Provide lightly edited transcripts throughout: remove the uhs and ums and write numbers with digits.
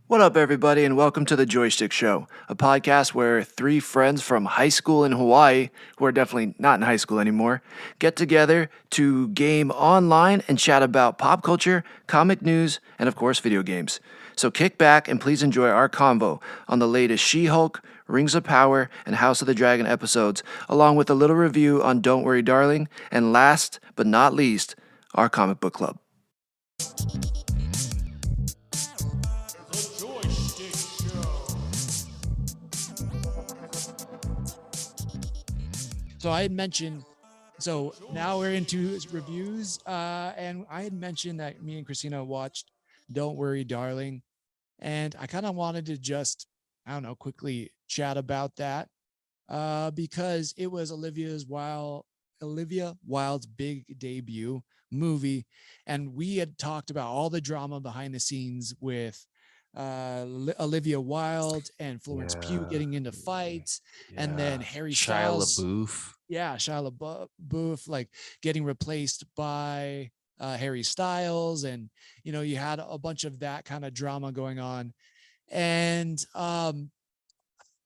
What up, everybody, and welcome to the JoySchtick.Show, a podcast where three friends from high school in Hawaii, who are definitely not in high school anymore, get together to game online and chat about pop culture, comic news, and of course, video games. So kick back and please enjoy our convo on the latest She-Hulk, Rings of Power, and House of the Dragon episodes, along with a little review on Don't Worry Darling, and last but not least, our comic book club. So I had mentioned, so now we're into reviews, and I had mentioned that me and Christina watched Don't Worry Darling, and I kind of wanted to just, I don't know, quickly chat about that, because it was Olivia Wilde's big debut movie, and we had talked about all the drama behind the scenes with Olivia Wilde and Florence Pugh getting into fights, and then Harry Styles, Shia LaBeouf, like getting replaced by Harry Styles, and you had a bunch of that kind of drama going on, and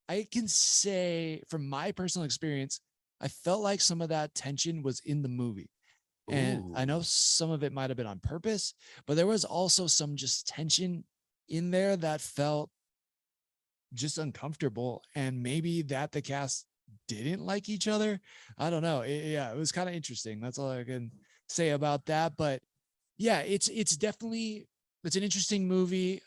I can say from my personal experience, I felt like some of that tension was in the movie. And I know some of it might have been on purpose, but there was also some just tension in there that felt just uncomfortable, and maybe that the cast didn't like each other. I don't know. It was kind of interesting. That's all I can say about that. But yeah, it's definitely, it's an interesting movie.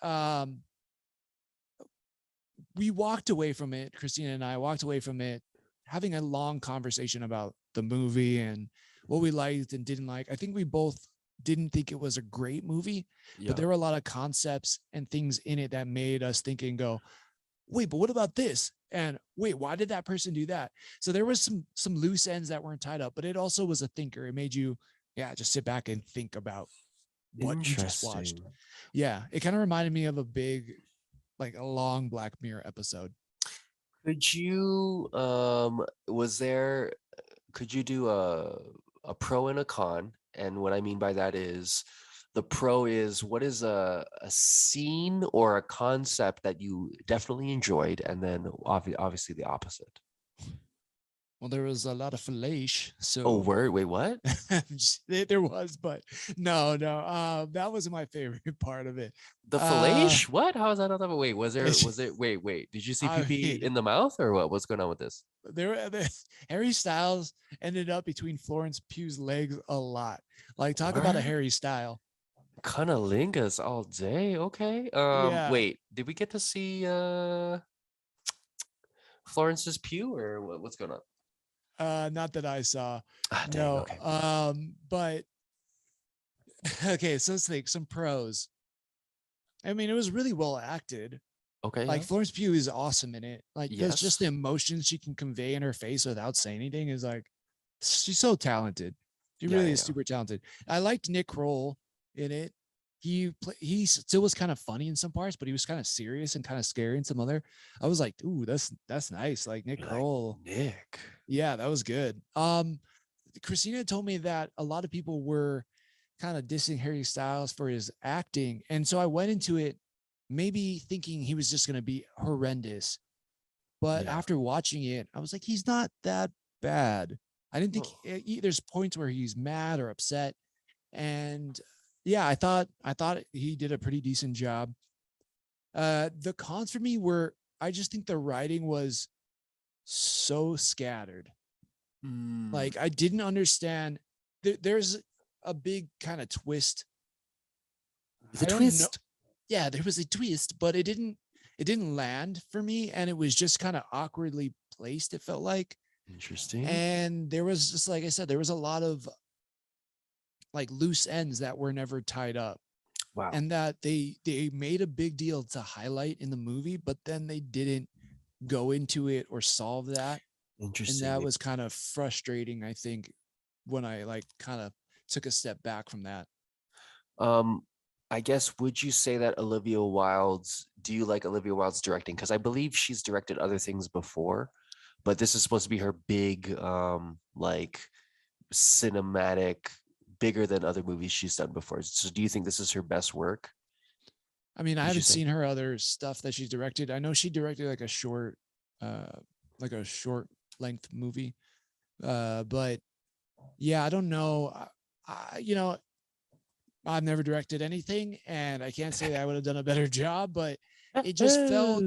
We walked away from it, Christina and I walked away from it having a long conversation about the movie and what we liked and didn't like. I think we both didn't think it was a great movie, but there were a lot of concepts and things in it that made us think and go, wait, but what about this? And wait, why did that person do that? So there was some loose ends that weren't tied up, but it also was a thinker. It made you, just sit back and think about what you just watched. Yeah, it kind of reminded me of a big, like a long Black Mirror episode. Could you could you do a pro and a con? And what I mean by that is, the pro is, what is a scene or a concept that you definitely enjoyed, and then obviously the opposite. Well, there was a lot of fellation. So wait, what? There was, but no, that wasn't my favorite part of it. The fellation? What? How is that not? Wait, was it? Wait. Did you see pee in the mouth, or what? What's going on with this? Harry Styles ended up between Florence Pugh's legs a lot. Like, talk about a Harry Style. Cunnilingus all day. Okay. Wait, did we get to see Florence's Pugh, or what's going on? Not that I saw. No. Okay. But okay, so let's think some pros. I mean, it was really well acted. Okay. Like, Florence Pugh is awesome in it. Like, there's just the emotions she can convey in her face without saying anything is like, she's so talented. She really is super talented. I liked Nick Kroll in it. He still was kind of funny in some parts, but he was kind of serious and kind of scary in some other. I was like, ooh, that's nice. Like Nick Kroll. Nick. Yeah, that was good. Christina told me that a lot of people were kind of dissing Harry Styles for his acting. And so I went into it maybe thinking he was just going to be horrendous. But after watching it, I was like, he's not that bad. I didn't think there's points where he's mad or upset. And yeah, I thought he did a pretty decent job. The cons for me were, I just think the writing was so scattered. Like, I didn't understand. There's a big kind of twist. The twist. Yeah, there was a twist, but it didn't land for me, and it was just kind of awkwardly placed, it felt like. Interesting. And there was just, like I said, there was a lot of like loose ends that were never tied up. Wow. And that they made a big deal to highlight in the movie, but then they didn't go into it or solve that. Interesting. And that was kind of frustrating, I think, when I like kind of took a step back from that. I guess, would you say that do you like Olivia Wilde's directing? Because I believe she's directed other things before, but this is supposed to be her big like cinematic bigger than other movies she's done before. So do you think this is her best work? I mean, I Would you haven't say? seen her other stuff that she's directed. I know she directed like a short length movie. But yeah, I don't know. I've never directed anything, and I can't say that I would have done a better job, but it just felt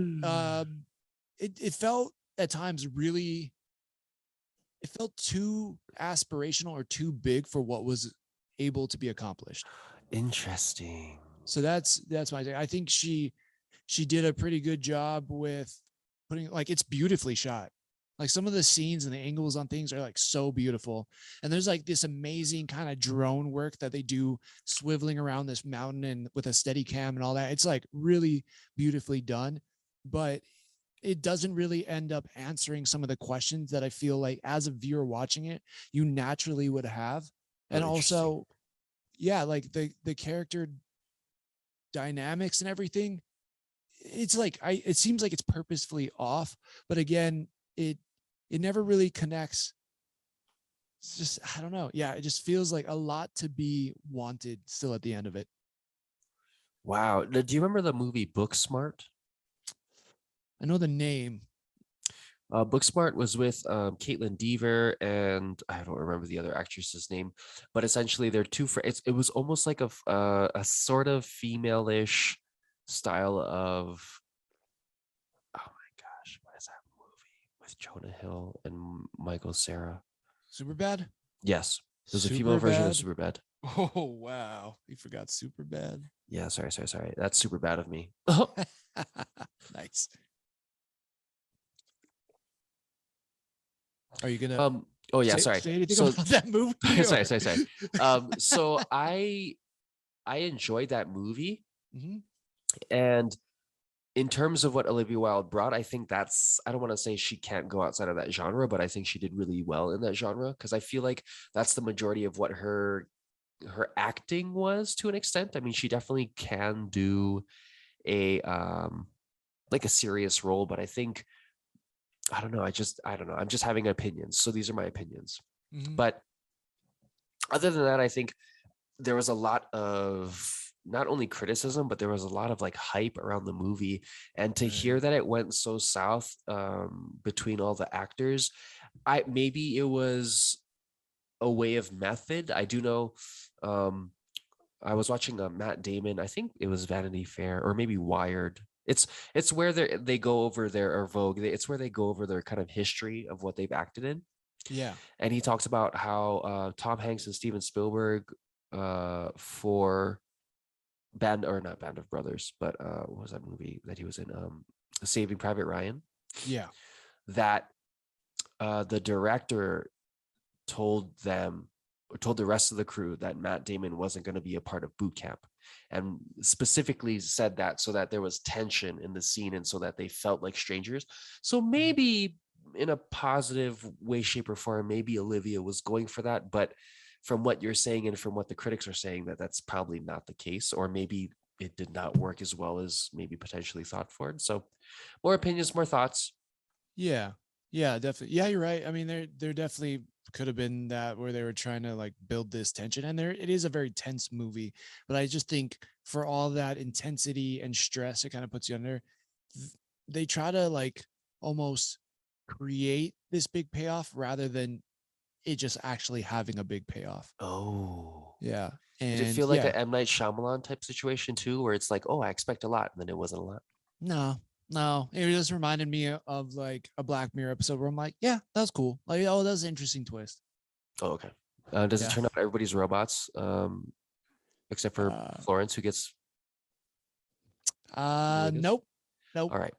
it felt at times really, it felt too aspirational or too big for what was able to be accomplished. Interesting. So that's my thing. I think she did a pretty good job with putting, like, it's beautifully shot. Like some of the scenes and the angles on things are like so beautiful. And there's like this amazing kind of drone work that they do swiveling around this mountain and with a steady cam and all that. It's like really beautifully done, but it doesn't really end up answering some of the questions that I feel like as a viewer watching it, you naturally would have. Oh, And interesting. also, yeah, like the character dynamics and everything, it's like it seems like it's purposefully off, but again, it never really connects. It's just, I don't know. Yeah, it just feels like a lot to be wanted still at the end of it. Wow. Now, do you remember the movie Booksmart? I know the name. Booksmart was with Caitlin Dever and I don't remember the other actress's name, but essentially they're two friends. It was almost like a sort of female-ish style of, oh my gosh, what is that movie with Jonah Hill and Michael Cera? Superbad? Yes, there's a female version of Superbad? Superbad. Oh, wow. You forgot Superbad. Yeah, sorry. That's super bad of me. Nice. Are you gonna Oh yeah, sorry. say anything So about that movie? sorry. So I enjoyed that movie, and in terms of what Olivia Wilde brought, I think that's, I don't want to say she can't go outside of that genre, but I think she did really well in that genre because I feel like that's the majority of what her acting was to an extent. I mean, she definitely can do a like a serious role, but I think, I don't know. I don't know. I'm just having opinions. So these are my opinions. But other than that, I think there was a lot of not only criticism, but there was a lot of like hype around the movie. And to hear that it went so south between all the actors, maybe it was a way of method. I do know. I was watching Matt Damon. I think it was Vanity Fair or maybe Wired. It's where they go over their, or Vogue. It's where they go over their kind of history of what they've acted in. Yeah. And he talks about how Tom Hanks and Steven Spielberg for Band of Brothers, but what was that movie that he was in? Saving Private Ryan. Yeah. That the director told the rest of the crew that Matt Damon wasn't going to be a part of boot camp, and specifically said that so that there was tension in the scene and so that they felt like strangers. So maybe in a positive way, shape, or form, maybe Olivia was going for that. But from what you're saying and from what the critics are saying, that's probably not the case, or maybe it did not work as well as maybe potentially thought for it. So more opinions, more thoughts. Yeah. Yeah, definitely. Yeah, you're right. I mean, there definitely could have been that where they were trying to like build this tension, and it is a very tense movie, but I just think for all that intensity and stress it kind of puts you under, they try to like almost create this big payoff rather than it just actually having a big payoff. Oh, Yeah. did it And feel like yeah, a M. Night Shyamalan type situation too, where it's like, oh, I expect a lot, and then it wasn't a lot? no, it just reminded me of like a Black Mirror episode where I'm like, yeah, that was cool. Like, oh, that was an interesting twist. Oh, okay. Does it Yeah. turn out everybody's robots, except for Florence, who gets really good? Nope. All right.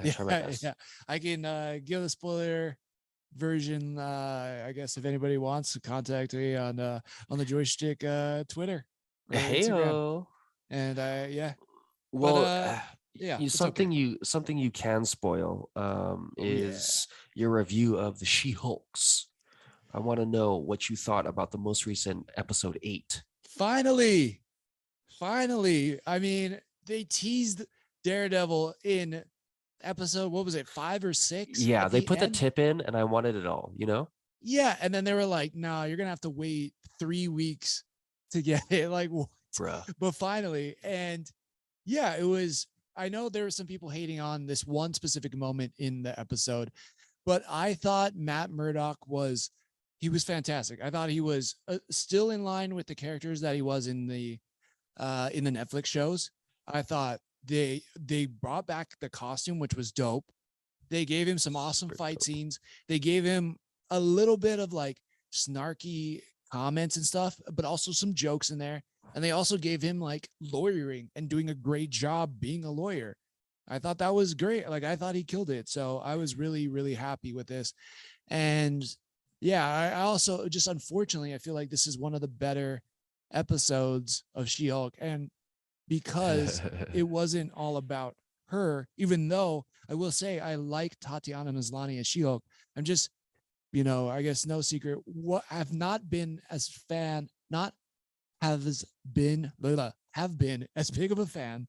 I try my Yeah, best. yeah. I can give the spoiler version. I guess if anybody wants to contact me on the JoySchtick Twitter or Instagram. Heyo. And yeah. Well, yeah, you it's okay. something you can spoil is your review of the She-Hulks. I want to know what you thought about the most recent episode 8. Finally. I mean, they teased Daredevil in episode, what was it, 5 or 6? Yeah, they put the end? tip in, and I wanted it all, you know? Yeah, and then they were like, "No, you're gonna have to wait 3 weeks to get it. Like, what? Bruh. But finally, and yeah, it was. I know there were some people hating on this one specific moment in the episode, but I thought Matt Murdock he was fantastic. I thought he was still in line with the characters that he was in the Netflix shows. I thought they brought back the costume, which was dope. They gave him some awesome Super fight dope. scenes. They gave him a little bit of like snarky comments and stuff, but also some jokes in there. And they also gave him like lawyering and doing a great job being a lawyer. I thought that was great. Like, I thought he killed it. So I was really, really happy with this. And yeah, I also just, unfortunately, I feel like this is one of the better episodes of She-Hulk. And because it wasn't all about her, even though I will say I like Tatiana Maslany as She-Hulk. I'm just, I guess no secret, what I've not been as fan, not has been, have been as big of a fan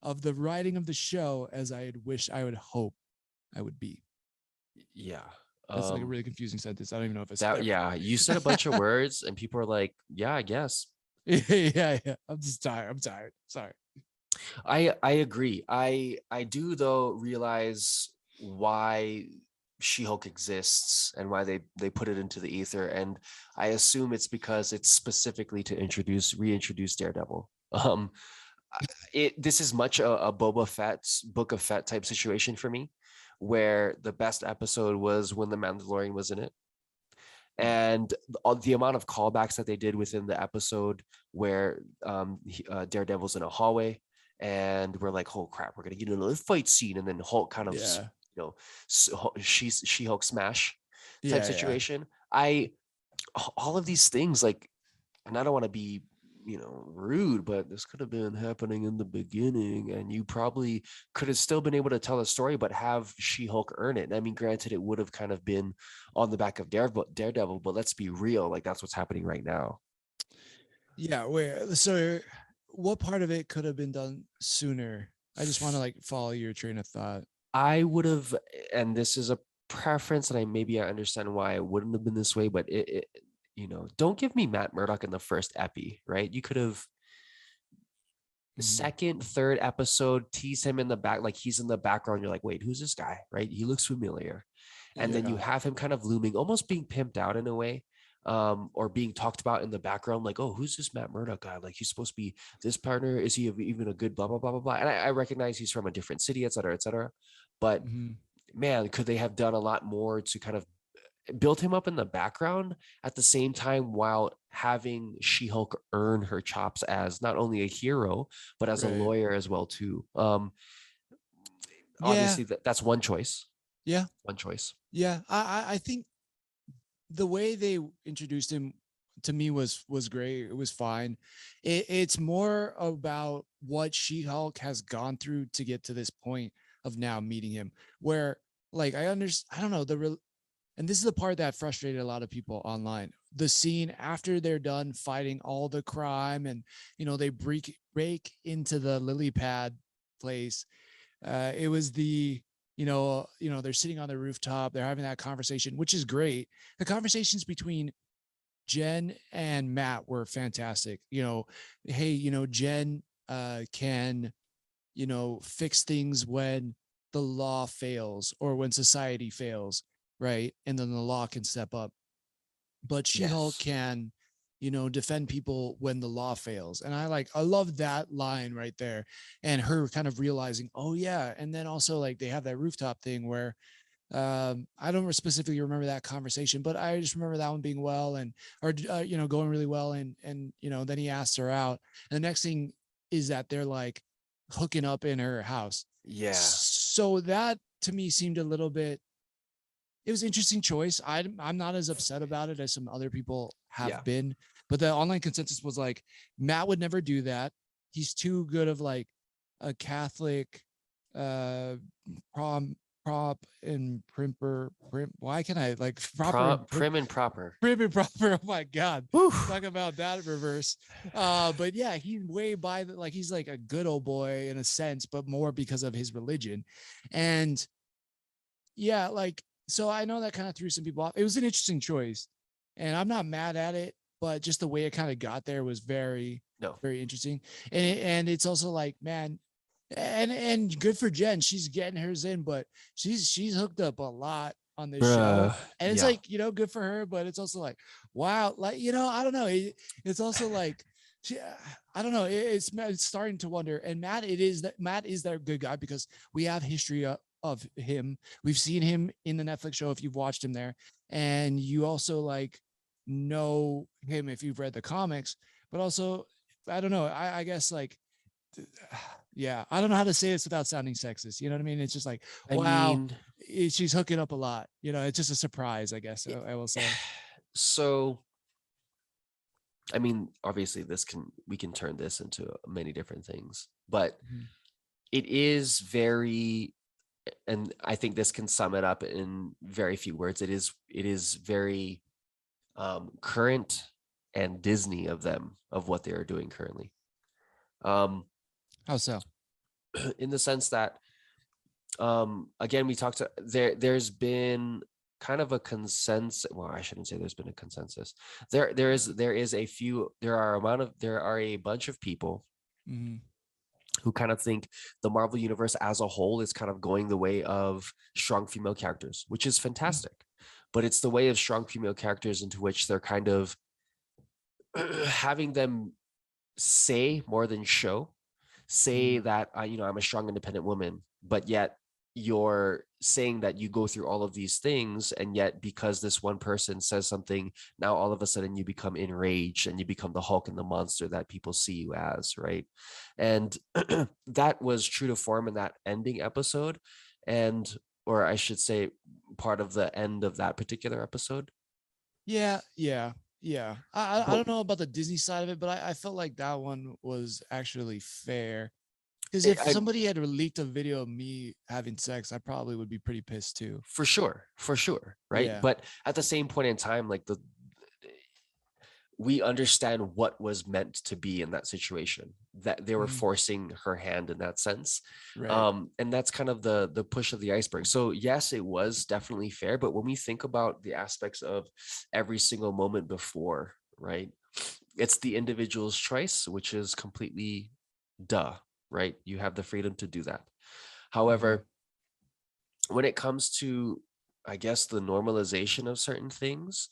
of the writing of the show as I had wished I would hope I would be. Yeah. That's like a really confusing sentence. I don't even know if I said that. that. Yeah, you said a bunch of words, and people are like, "Yeah, I guess." Yeah. I'm just tired. I'm tired. Sorry. I agree. I do though realize why She-Hulk exists and why they put it into the ether, and I assume it's because it's specifically to reintroduce Daredevil. This is much a Boba Fett's Book of Fett type situation for me, where the best episode was when the Mandalorian was in it. And the amount of callbacks that they did within the episode where Daredevil's in a hallway and we're like, oh crap, we're gonna get another fight scene, and then Hulk kind of She-Hulk smash type situation. All of these things, like, and I don't want to be rude, but this could have been happening in the beginning, and you probably could have still been able to tell a story, but have She-Hulk earn it. I mean, granted, it would have kind of been on the back of Daredevil, but let's be real, like that's what's happening right now. Yeah. So what part of it could have been done sooner? I just want to like follow your train of thought. I would have, and this is a preference, and I understand why it wouldn't have been this way, but it don't give me Matt Murdock in the first epi, right? You could have second, third episode, tease him in the back, like he's in the background. You're like, wait, who's this guy? Right? He looks familiar. And then you have him kind of looming, almost being pimped out in a way, or being talked about in the background, like, oh, who's this Matt Murdock guy? Like, he's supposed to be this partner. Is he even a good blah, blah, blah, blah, blah. And I recognize he's from a different city, et cetera, et cetera. But man, could they have done a lot more to kind of build him up in the background at the same time while having She-Hulk earn her chops as not only a hero, but as a lawyer as well too. Obviously that's one choice. Yeah. One choice. Yeah. I think the way they introduced him to me was great. It was fine. It's more about what She-Hulk has gone through to get to this point of now meeting him, where like I don't know, and this is the part that frustrated a lot of people online. The scene after they're done fighting all the crime and, they break into the lily pad place. It was they're sitting on the rooftop. They're having that conversation, which is great. The conversations between Jen and Matt were fantastic. Hey, Jen can, fix things when the law fails or when society fails. Right. And then the law can step up. But She-Hulk can, defend people when the law fails. And I love that line right there. And her kind of realizing, oh yeah. And then also like they have that rooftop thing where I don't specifically remember that conversation, but I just remember that one being going really well. And then he asks her out. And the next thing is that they're like hooking up in her house. Yeah. So that to me seemed a little bit, it was an interesting choice. I'm not as upset about it as some other people have been, but the online consensus was like, Matt would never do that. He's too good of like a Catholic, prop and primper. Why can I like prim and proper? Prim and proper. Oh my God. Talk about that in reverse. But yeah, he's way by like, he's like a good old boy in a sense, but more because of his religion. And yeah, like, so I know that kind of threw some people off. It was an interesting choice and I'm not mad at it, but just the way it kind of got there was very, No. very interesting. And it's also like, man, and good for Jen. She's getting hers in, but she's hooked up a lot on this show. And it's yeah. like, good for her, but it's also like, wow, like, I don't know. It's also like, I don't know. It's starting to wonder. And Matt is that good guy, because we have history of him. We've seen him in the Netflix show if you've watched him there, and you also like know him if you've read the comics. But also, I don't know. I guess like, yeah, I don't know how to say this without sounding sexist. You know what I mean? It's just like, I wow, mean, she's hooking up a lot. It's just a surprise, I guess. I will say. so I mean, obviously we can turn this into many different things, but Mhm. it is very, and I think this can sum it up in very few words. It is very current and Disney of what they are doing currently. How so? In the sense that, again, we talked to there's been kind of a consensus. Well, I shouldn't say there's been a consensus. There are a bunch of people Mm-hmm. who kind of think the Marvel universe as a whole is kind of going the way of strong female characters, which is fantastic. But it's the way of strong female characters into which they're kind of having them say more than show. Say that I'm a strong independent woman, but yet you're saying that you go through all of these things, and yet because this one person says something, now all of a sudden you become enraged and you become the Hulk and the monster that people see you as, right? And that was true to form in that ending episode, or I should say part of the end of that particular episode. Yeah. I But don't know about the Disney side of it, but I felt like that one was actually fair. Because if I somebody had leaked a video of me having sex, I probably would be pretty pissed too. for sure, right? Yeah. But at the same point in time, like we understand what was meant to be in that situation, that they were Mhm. forcing her hand in that sense. Right. And that's kind of the push of the iceberg. So yes, it was definitely fair, but when we think about the aspects of every single moment before, right, it's the individual's choice, which is completely duh, right? You have the freedom to do that. However, when it comes to, I guess, the normalization of certain things,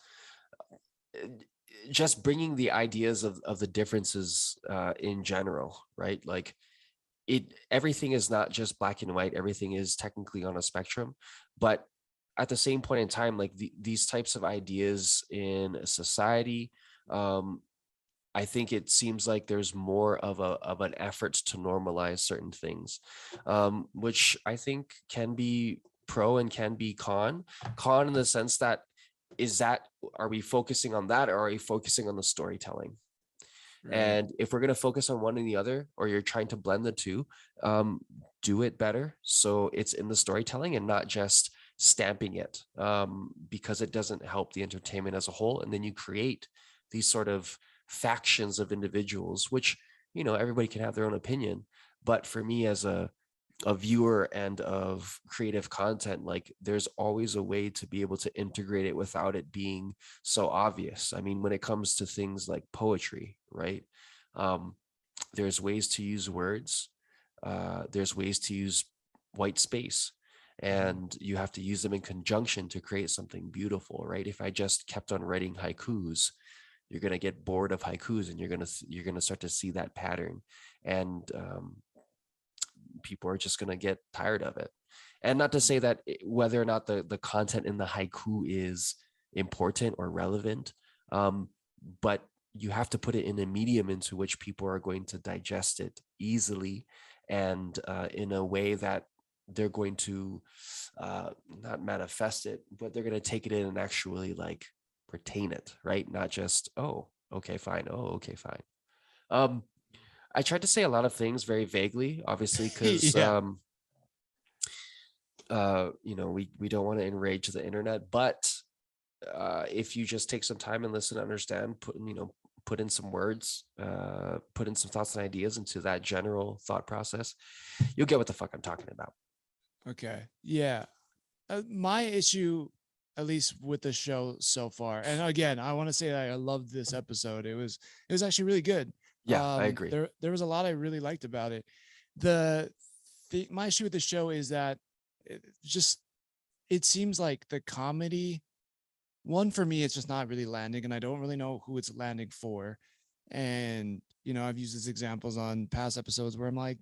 just bringing the ideas of the differences in general, right? Like everything is not just black and white. Everything is technically on a spectrum, but at the same point in time, like these types of ideas in a society, I think it seems like there's more of an effort to normalize certain things, which I think can be pro and can be con. Con in the sense that, are we focusing on that, or are we focusing on the storytelling? Right. And if we're going to focus on one and the other, or you're trying to blend the two, do it better so it's in the storytelling and not just stamping it, because it doesn't help the entertainment as a whole. And then you create these sort of factions of individuals, which everybody can have their own opinion. But for me, as a viewer and of creative content, like there's always a way to be able to integrate it without it being so obvious. I mean, when it comes to things like poetry, right? There's ways to use words. There's ways to use white space, and you have to use them in conjunction to create something beautiful, right? If I just kept on writing haikus, you're going to get bored of haikus, and you're going to start to see that pattern, and people are just going to get tired of it. And not to say that whether or not the content in the haiku is important or relevant, but you have to put it in a medium into which people are going to digest it easily, and in a way that they're going to not manifest it, but they're going to take it in and actually like retain it, right? Not just, oh, okay, fine. Oh, okay, fine. I tried to say a lot of things very vaguely, obviously, because Yeah. we don't want to enrage the internet, but if you just take some time and listen, understand, put in some words, put in some thoughts and ideas into that general thought process, you'll get what the fuck I'm talking about. Okay. Yeah. My issue at least with the show so far. And again, I want to say that I loved this episode. It was actually really good. Yeah, I agree. There was a lot I really liked about it. My issue with the show is that it just it seems like the comedy one for me, it's just not really landing, and I don't really know who it's landing for. And I've used these examples on past episodes where I'm like,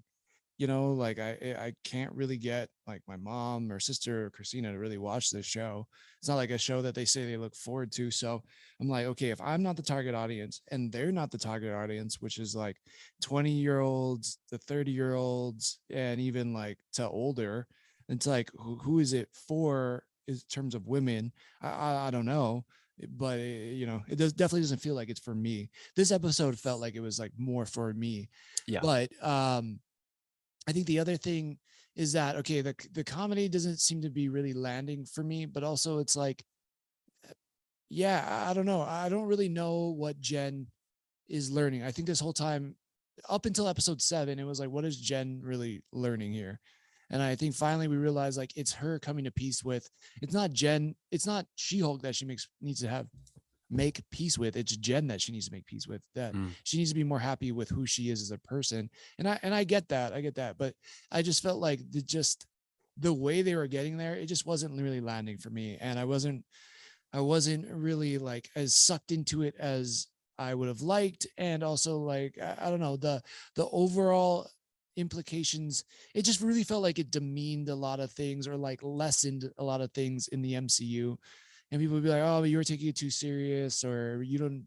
like I can't really get like my mom or sister or Christina to really watch this show. It's not like a show that they say they look forward to. So I'm like, okay, if I'm not the target audience and they're not the target audience, which is like 20-year-olds, the 30-year-olds, and even like to older, it's like who is it for in terms of women? I don't know. But definitely doesn't feel like it's for me. This episode felt like it was like more for me. Yeah. But I think the other thing is that okay, the comedy doesn't seem to be really landing for me, but also it's like, yeah, I don't know. I don't really know what Jen is learning. I think this whole time, up until episode 7, it was like, what is Jen really learning here? And I think finally we realized like it's her coming to peace with. It's not Jen. It's not She-Hulk that she needs to make peace with. It's Jen that she needs to make peace with, that she needs to be more happy with who she is as a person. And I get that, but I just felt like the way they were getting there, it just wasn't really landing for me. And I wasn't really like as sucked into it as I would have liked. And also like, I don't know, the overall implications, it just really felt like it demeaned a lot of things or like lessened a lot of things in the MCU. And people would be like, oh, you were taking it too serious, or you don't,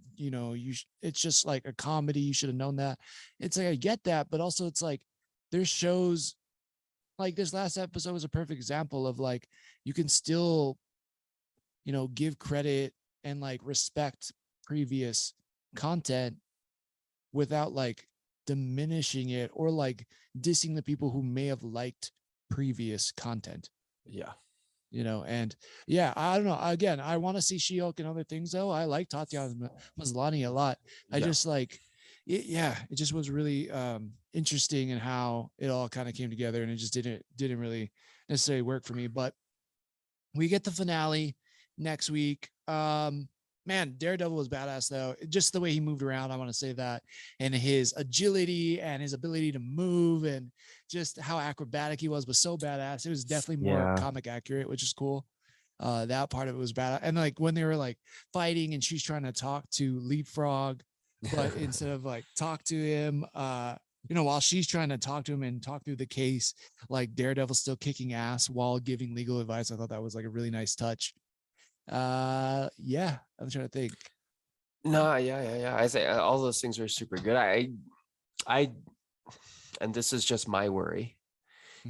it's just like a comedy. You should have known that. It's like, I get that. But also it's like, there's shows like this last episode was a perfect example of like, you can still, give credit and like respect previous content without like diminishing it or like dissing the people who may have liked previous content. Yeah. And yeah, I don't know. Again, I want to see She-Hulk and other things though. I like Tatiana Maslany a lot. I just like it. Yeah, it just was really interesting in how it all kind of came together, and it just didn't really necessarily work for me. But we get the finale next week. Man, Daredevil was badass though. Just the way he moved around, I want to say that, and his agility and his ability to move and just how acrobatic he was so badass. It was definitely more comic accurate, which is cool. That part of it was bad. And like when they were like fighting and she's trying to talk to Leapfrog, but instead of like talk to him, while she's trying to talk to him and talk through the case, like Daredevil's still kicking ass while giving legal advice. I thought that was like a really nice touch. Yeah, I'm trying to think. No, yeah. I say all those things are super good. I, and this is just my worry,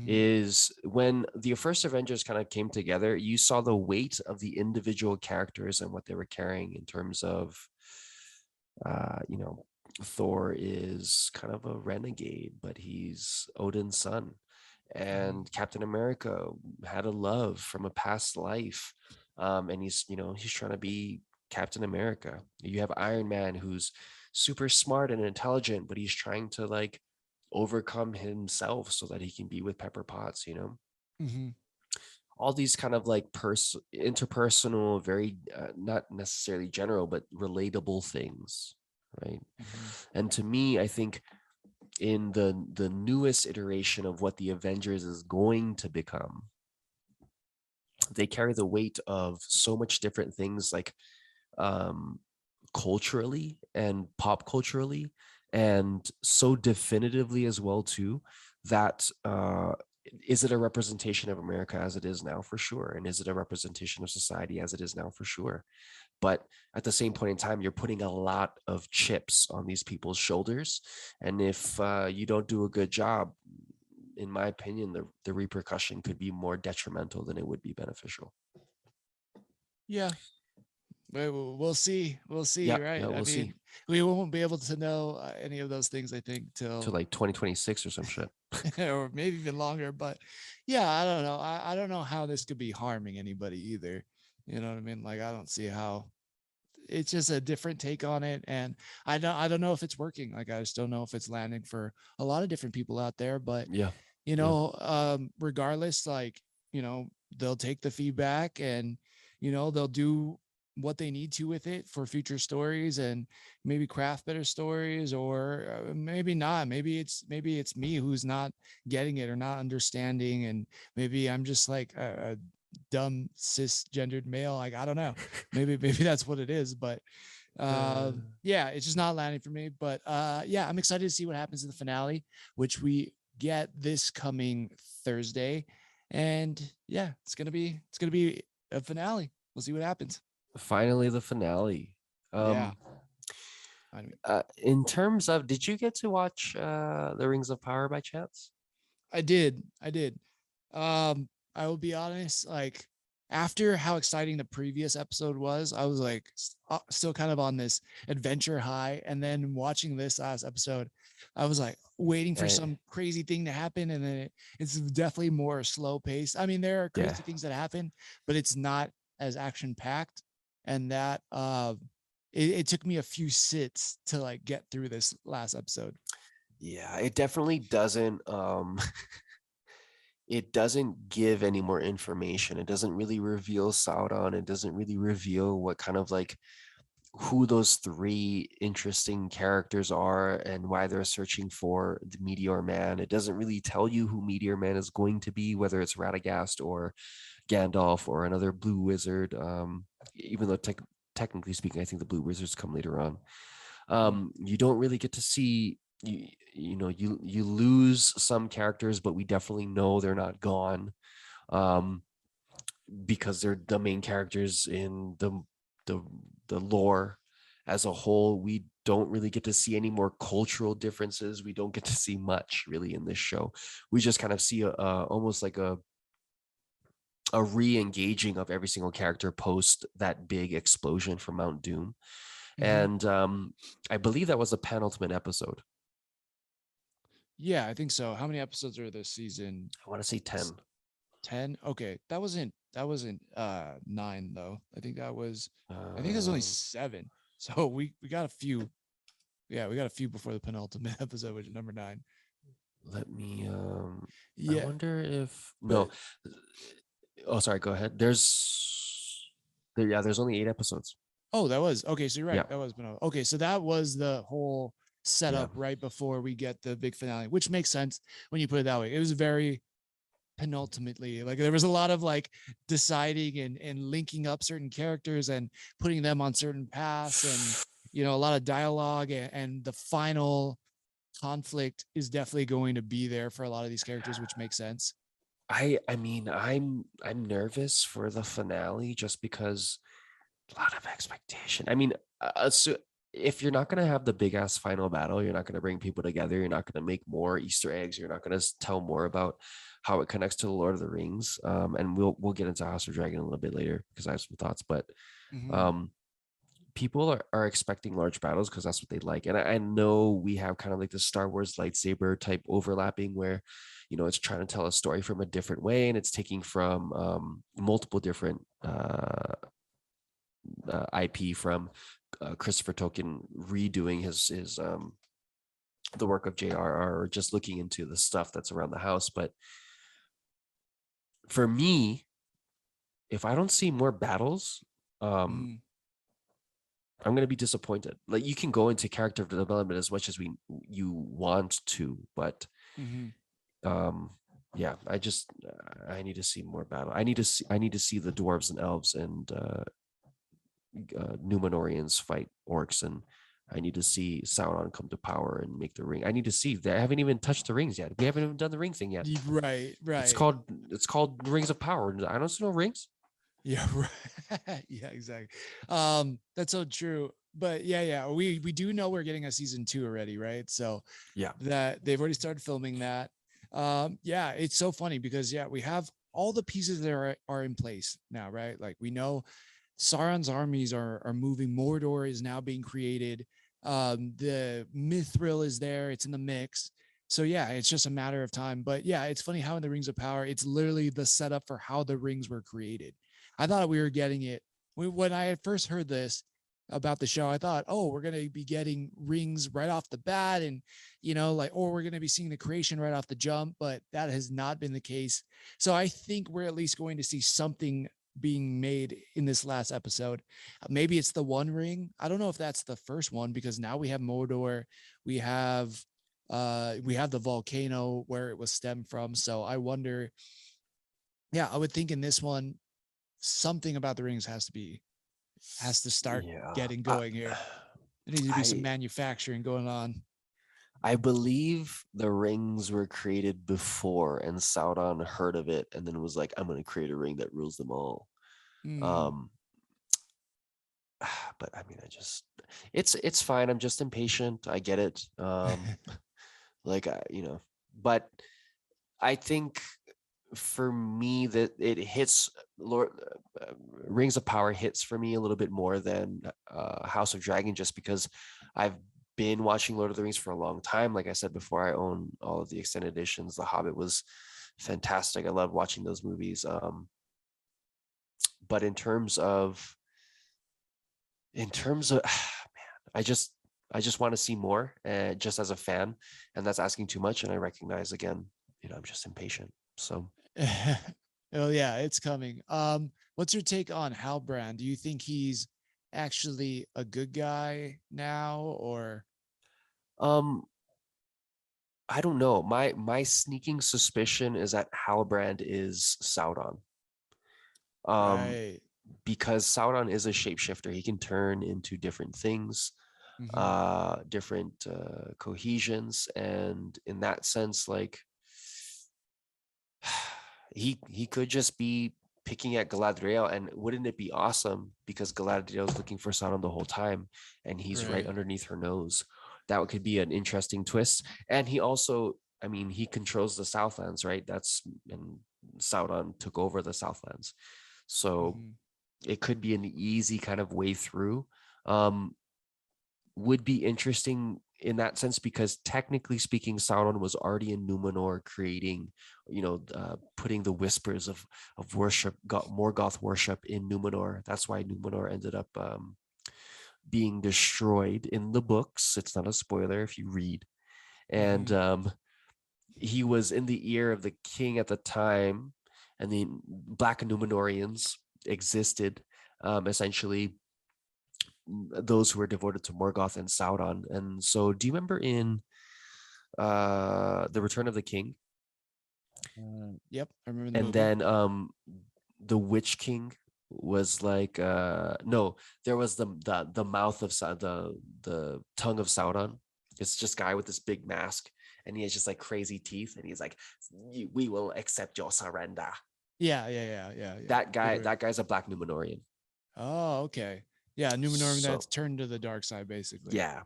is when the first Avengers kind of came together, you saw the weight of the individual characters and what they were carrying in terms of, Thor is kind of a renegade, but he's Odin's son. And Captain America had a love from a past life. And he's trying to be Captain America. You have Iron Man, who's super smart and intelligent, but he's trying to like overcome himself so that he can be with Pepper Potts, all these kind of like interpersonal, very not necessarily general, but relatable things, right? And to me, I think in the newest iteration of what the Avengers is going to become, they carry the weight of so much different things, like culturally and pop culturally, and so definitively as well too, that is it a representation of America as it is now? For sure. And is it a representation of society as it is now? For sure. But at the same point in time, you're putting a lot of chips on these people's shoulders. And if you don't do a good job, in my opinion, the repercussion could be more detrimental than it would be beneficial. Yeah. We'll see. We'll see, yeah, right? Yeah, we'll see. We won't be able to know any of those things, I think, till like 2026 or some shit. or maybe even longer. But yeah, I don't know. I don't know how this could be harming anybody either. You know what I mean? Like, I don't see how. It's just a different take on it, and I don't know if it's working. Like, I just don't know if it's landing for a lot of different people out there. But regardless, like, they'll take the feedback, and they'll do what they need to with it for future stories and maybe craft better stories, or maybe not. Maybe it's me who's not getting it or not understanding, and maybe I'm just like a dumb cisgendered male. Like, I don't know. Maybe that's what it is, but yeah, it's just not landing for me. But yeah, I'm excited to see what happens in the finale, which we get this coming Thursday. And yeah, it's gonna be a finale. We'll see what happens. Finally, the finale. Yeah. I mean, In terms of, did you get to watch The Rings of Power by chance? I did. I will be honest, like after how exciting the previous episode was, I was like still kind of on this adventure high. And then watching this last episode, I was like waiting for Eh, some crazy thing to happen. And then it's definitely more slow paced. I mean, there are Yeah. crazy things that happen, but it's not as action packed. And that it took me a few sits to like get through this last episode. Yeah, it definitely doesn't it doesn't give any more information. It doesn't really reveal Sauron. It doesn't really reveal what kind of like who those three interesting characters are and why they're searching for the Meteor Man. It doesn't really tell you who Meteor Man is going to be, whether it's Radagast or Gandalf or another blue wizard. Even though technically speaking, I think the blue wizards come later on. You don't really get to see you lose some characters, but we definitely know they're not gone, because they're the main characters in the lore as a whole. We don't really get to see any more cultural differences. We don't get to see much really in this show. We just kind of see almost like a re-engaging of every single character post that big explosion from Mount Doom. Mhm. And I believe that was the penultimate episode. Yeah, I think so. How many episodes are this season? I want to say 10. 10. Okay, that wasn't 9 though. I think it was only 7. So we got a few. Yeah, we got a few before the penultimate episode, which is number 9. Let me I Yeah, wonder if but no. Oh, sorry, go ahead. There's only 8 episodes. oh, that was okay. So you're right. Yeah. That was okay. So that was the whole setup Yeah. right before we get the big finale, which makes sense when you put it that way. It was very penultimately, like there was a lot of like deciding and linking up certain characters and putting them on certain paths, and a lot of dialogue, and the final conflict is definitely going to be there for a lot of these characters, which makes sense. I mean, I'm nervous for the finale just because a lot of expectation. I mean, so if you're not going to have the big ass final battle, you're not going to bring people together, you're not going to make more Easter eggs, you're not going to tell more about how it connects to the Lord of the Rings. And we'll get into House of Dragon a little bit later because I have some thoughts, but Mhm. people are expecting large battles because that's what they like. And I know we have kind of like the Star Wars lightsaber type overlapping where, it's trying to tell a story from a different way, and it's taking from multiple different IP from Christopher Tolkien redoing his the work of J.R.R. or just looking into the stuff that's around the house. But for me, if I don't see more battles, Mhm. I'm going to be disappointed. Like, you can go into character development as much as you want to, but Mhm. yeah, I need to see more battle. I need to see the dwarves and elves and Numenorians fight orcs, and I need to see Sauron come to power and make the ring. I need to see that. I haven't even touched the rings yet. We haven't even done the ring thing yet. Right, It's right. called Rings of Power. I don't see no rings. Yeah, right. Yeah, exactly. That's so true. But yeah, we do know we're getting a season 2 already, right? So Yeah. that they've already started filming that. Yeah, it's so funny because we have all the pieces that are in place now, right? Like we know Sauron's armies are moving. Mordor is now being created. The Mithril is there. It's in the mix. So yeah, it's just a matter of time. But yeah, it's funny how in the Rings of Power, it's literally the setup for how the rings were created. I thought we were getting it when I had first heard this about the show. I thought, oh, we're gonna be getting rings right off the bat, and or we're gonna be seeing the creation right off the jump. But that has not been the case. So I think we're at least going to see something being made in this last episode. Maybe it's the One Ring. I don't know if that's the first one, because now we have Mordor, we have the volcano where it was stemmed from. So I wonder, yeah, I would think in this one, something about the rings has to start Yeah. getting going here. There needs to be some I manufacturing going on. I believe the rings were created before, and Sauron heard of it and then was like, "I'm going to create a ring that rules them all." Mm. Um, but I mean, it's fine. I'm just impatient. I get it. Like but I think for me that it hits Lord Rings of Power hits for me a little bit more than House of Dragon, just because I've been watching Lord of the Rings for a long time. Like I said before, I own all of the extended editions. The Hobbit was fantastic. I love watching those movies. But in terms of man, I just want to see more, just as a fan, and that's asking too much. And I recognize, again, I'm just impatient. So Oh yeah, it's coming. What's your take on Halbrand? Do you think he's actually a good guy now, or um I don't know. My sneaking suspicion is that Halbrand is Sauron. Um, right? because Sauron is a shapeshifter. He can turn into different things, Mm-hmm. different cohesions, and in that sense, like he could just be picking at Galadriel, and wouldn't it be awesome, because Galadriel is looking for Sauron the whole time, and he's right Right. underneath her nose. That could be an interesting twist. And he also, I mean, he controls the Southlands, right? And Sauron took over the Southlands, so Mm-hmm. it could be an easy kind of way through. Um, would be interesting in that sense, because technically speaking, Sauron was already in Numenor, creating, putting the whispers of worship, Morgoth worship in Numenor. That's why Numenor ended up being destroyed in the books. It's not a spoiler if you read. And Mm-hmm. he was in the ear of the king at the time, and the Black Numenorians existed, essentially those who were devoted to Morgoth and Sauron. And so, do you remember in The Return of the King? Yep, I remember the And movie. then the Witch King was like, no, there was the mouth of the tongue of Sauron. It's just guy with this big mask, and he has just like crazy teeth, and he's like, "We will accept your surrender." Yeah. That guy, Right. that guy's a Black Numenorian. Oh, okay. Yeah, Numenor that's So turned to the dark side, basically. yeah,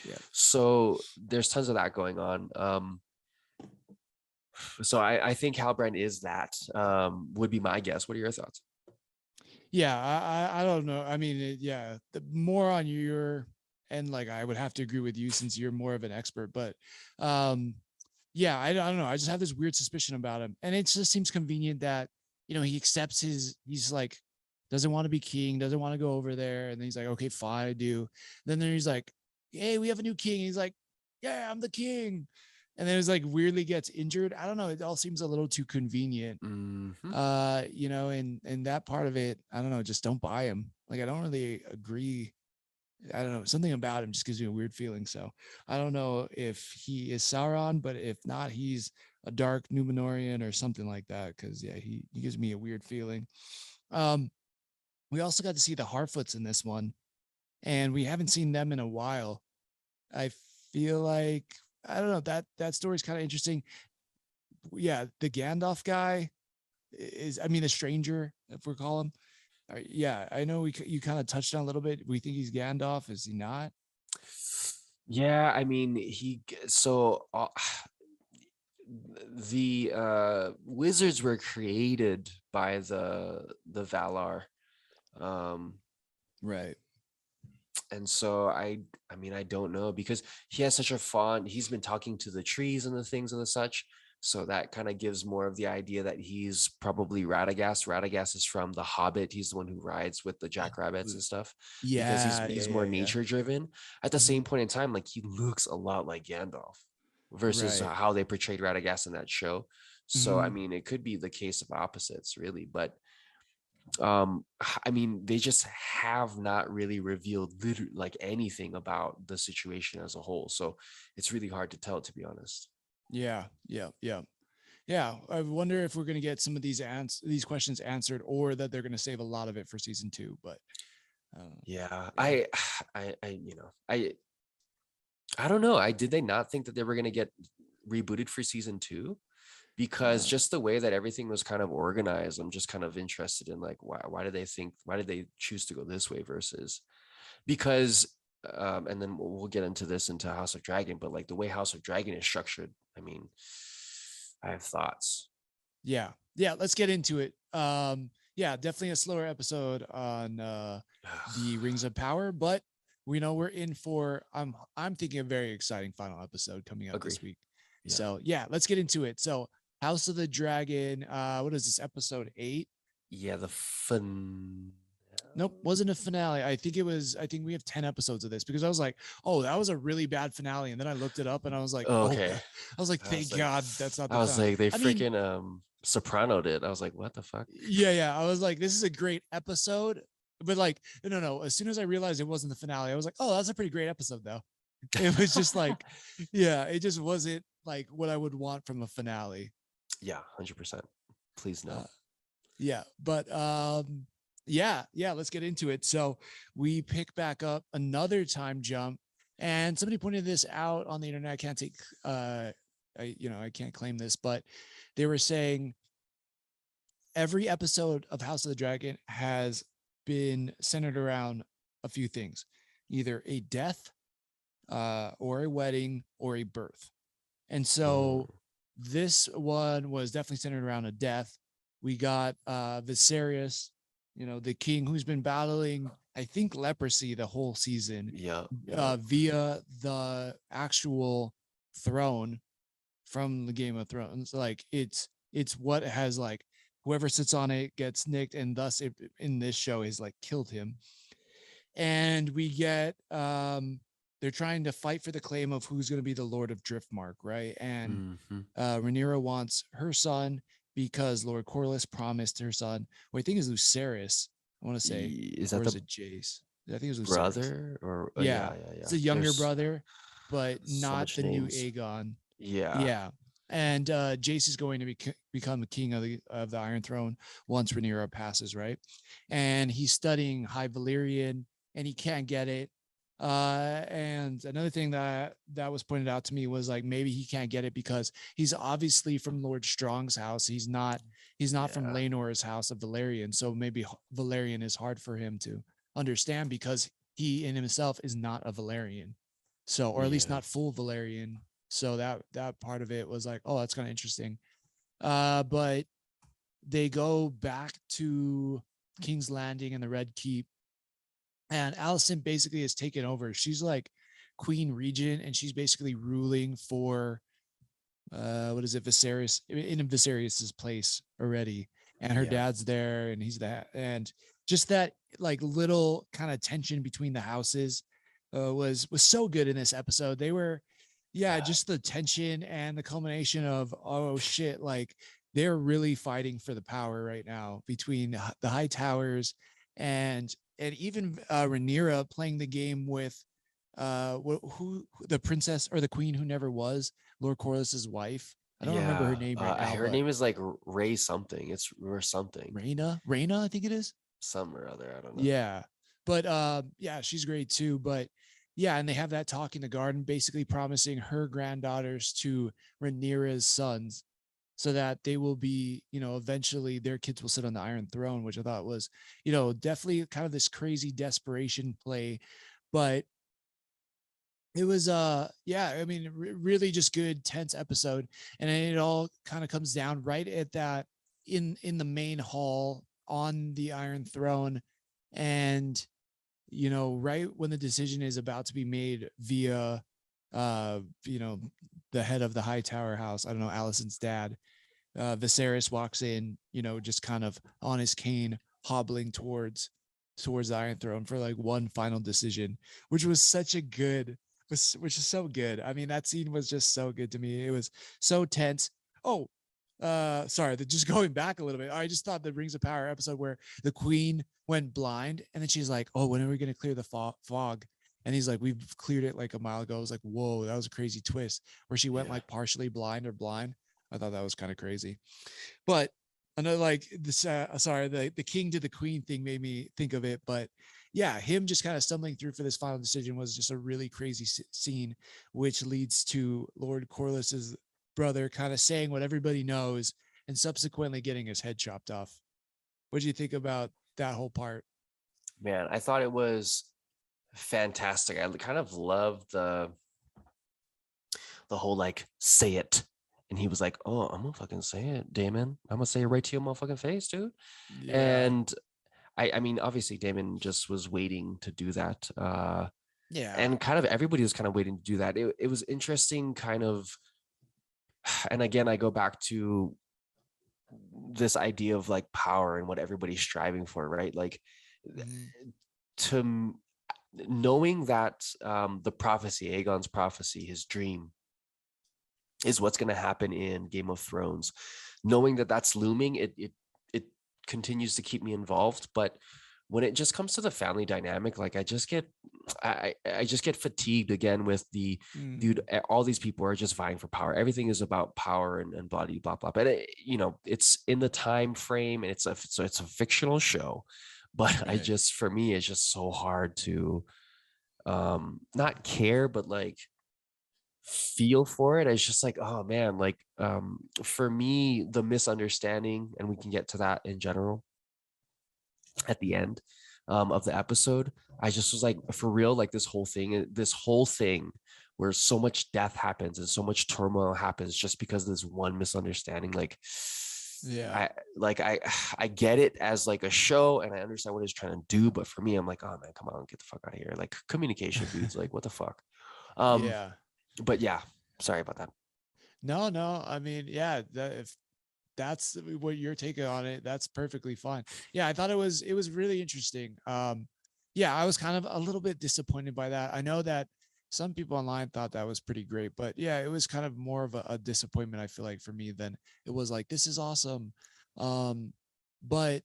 Yeah. so there's tons of that going on. So I think Halbrand is that, would be my guess. What are your thoughts? Yeah, I don't know. I mean, yeah, the more on your end, like I would have to agree with you since you're more of an expert. But yeah, I don't know. I just have this weird suspicion about him, and it just seems convenient that he accepts he's like doesn't want to be king, doesn't want to go over there, and then he's like, okay, fine, I do. Then he's like, hey, we have a new king. He's like, yeah, I'm the king. And then it's like weirdly gets injured. I don't know. It all seems a little too convenient. Mm-hmm. And that part of it, I don't know, just don't buy him. Like I don't really agree. I don't know, something about him just gives me a weird feeling. So I don't know if he is Sauron, but if not, he's a dark Numenorian or something like that. Cause yeah, he gives me a weird feeling. Um, we also got to see the Harfoots in this one, and we haven't seen them in a while. I feel like I don't know, that story's kind of interesting. Yeah, the Gandalf guy is, I mean, the stranger, if we call him. Yeah, I know you kind of touched on a little bit. We think he's Gandalf. Is he not? Yeah, I mean, the wizards were created by the Valar. Um, Right. and so I mean, I don't know, because he has such a fond, he's been talking to the trees and the things and the such. So that kind of gives more of the idea that he's probably Radagast. Radagast is from The Hobbit. He's the one who rides with the jackrabbits and stuff, because he's Yeah, he's more yeah. nature driven. At the Mhm. same point in time, like, he looks a lot like Gandalf versus Right. how they portrayed Radagast in that show. So I Mhm. mean, it could be the case of opposites, really. But I mean, they just have not really revealed like anything about the situation as a whole. So it's really hard to tell, to be honest. Yeah, yeah, yeah. Yeah, I wonder if we're going to get some of these questions answered, or that they're going to save a lot of it for season 2. But Yeah, yeah, I don't know. Did they not think that they were gonna get rebooted for season 2? Because uh, just the way that everything was kind of organized, I'm just kind of interested in like why did they choose to go this way versus because and then we'll get into this into House of Dragon, but like the way House of Dragon is structured, I mean, I have thoughts. yeah, yeah. Let's get into it. Yeah, definitely a slower episode on the Rings of Power, but we know we're in for. I'm thinking a very exciting final episode coming up Agree. this week. Yeah. So yeah, let's get into it. So House of the Dragon. What is this, episode 8? Yeah, the fun. Nope, wasn't a finale. I think it was. I think we have 10 episodes of this, because I was like, oh, that was a really bad finale, and then I looked it up and I was like, oh, Okay. I was like, I was thank like, God that's not I the was finale. like, they I mean, freaking Soprano did. I was like, what the fuck? yeah, yeah. I was like, this is a great episode, but like, no. As soon as I realized it wasn't the finale, I was like, oh, that's a pretty great episode, though. It was just like, yeah, it just wasn't like what I would want from a finale. Yeah, 100%. Please no. Yeah, but yeah, let's get into it. So we pick back up another time jump, and somebody pointed this out on the internet. I can't take I can't claim this, but they were saying every episode of House of the Dragon has been centered around a few things, either a death, or a wedding, or a birth. And so this one was definitely centered around a death. We got Viserys, the king who's been battling, I think, leprosy the whole season, Yeah. via the actual throne from the Game of Thrones. Like it's what has, like, whoever sits on it gets nicked, and thus it, in this show, is like killed him. And we get they're trying to fight for the claim of who's going to be the Lord of Driftmark, right? And Rhaenyra wants her son because Lord Corlys promised her son, who I think is Lucerys, I want to say, Is or that is the it Jace? I think it was Lucerys. brother or Yeah, yeah. it's a younger There's brother, but so not much the new names. Aegon. Yeah. Yeah. And Jace is going to become the king of the Iron Throne once Rhaenyra passes, right? And he's studying High Valyrian, and he can't get it. And another thing that was pointed out to me was, like, maybe he can't get it because he's obviously from Lord Strong's house. He's not from Laenor's house of Valyrian. So maybe Valyrian is hard for him to understand because he in himself is not a Valyrian. So, or at least not full Valyrian. So that part of it was like, oh, that's kind of interesting. But they go back to King's Landing and the Red Keep, and Alicent basically has taken over. She's like Queen Regent, and she's basically ruling for what is it, Viserys, in Viserys's place already. And her dad's there, and he's that, and just that, like, little kind of tension between the houses was so good in this episode. They were, just the tension and the culmination of, oh shit, like, they're really fighting for the power right now between the High Towers and even Rhaenyra playing the game with who the princess or the queen who never was, Lord Corlys's wife. I don't remember her name right now. Her but name is like Ray something. It's or something. Raina, I think it is. Some or other. I don't know. Yeah. But she's great too. But yeah, and they have that talk in the garden, basically promising her granddaughters to Rhaenyra's sons, so that they will be, eventually their kids will sit on the Iron Throne, which I thought was, definitely kind of this crazy desperation play. But it was really just good, tense episode. And it all kind of comes down right at that, in the main hall on the Iron Throne. And right when the decision is about to be made via the head of the High Tower house, I don't know, Alicent's dad, Viserys walks in, just kind of on his cane, hobbling towards the Iron Throne for like one final decision, which was which is so good. I mean, that scene was just so good to me. It was so tense. Oh, sorry, just going back a little bit, I just thought the Rings of Power episode where the queen went blind and then she's like, oh, when are we going to clear the fog? And he's like, we've cleared it like a mile ago. I was like, whoa, that was a crazy twist where she went Yeah. like partially blind or blind. I thought that was kind of crazy. But another like this, sorry, the king to the queen thing made me think of it. But yeah, him just kind of stumbling through for this final decision was just a really crazy scene, which leads to Lord Corliss's brother kind of saying what everybody knows and subsequently getting his head chopped off. What do you think about that whole part? Man, I thought it was fantastic. I kind of loved the whole like say it. And he was like, oh, I'm gonna fucking say it, Damon. I'm gonna say it right to your motherfucking face, dude. Yeah. And I mean, obviously Damon just was waiting to do that. Yeah. And kind of everybody was kind of waiting to do that. It was interesting, kind of, and again, I go back to this idea of like power and what everybody's striving for, right? Like to knowing that the prophecy, Aegon's prophecy, his dream is what's going to happen in Game of Thrones. Knowing that that's looming, it continues to keep me involved. But when it just comes to the family dynamic, like I just get fatigued again with the dude. All these people are just vying for power. Everything is about power and body, blah blah. But it's in the time frame, and it's a fictional show. But Right. for me, it's just so hard to not care, but like feel for it. It's just like, oh man, like for me, the misunderstanding, and we can get to that in general at the end of the episode. I just was like, for real, like this whole thing where so much death happens and so much turmoil happens just because of this one misunderstanding. Like, yeah, I get it as like a show and I understand what it's trying to do, but for me, I'm like, oh man, come on, get the fuck out of here. Like communication dudes, like what the fuck. Yeah. But yeah, sorry about that. No, I mean, yeah, if that's what you're taking on it, that's perfectly fine. Yeah, I thought it was really interesting. Yeah, I was kind of a little bit disappointed by that. I know that some people online thought that was pretty great, but yeah, it was kind of more of a disappointment, I feel like, for me than it was like, this is awesome. But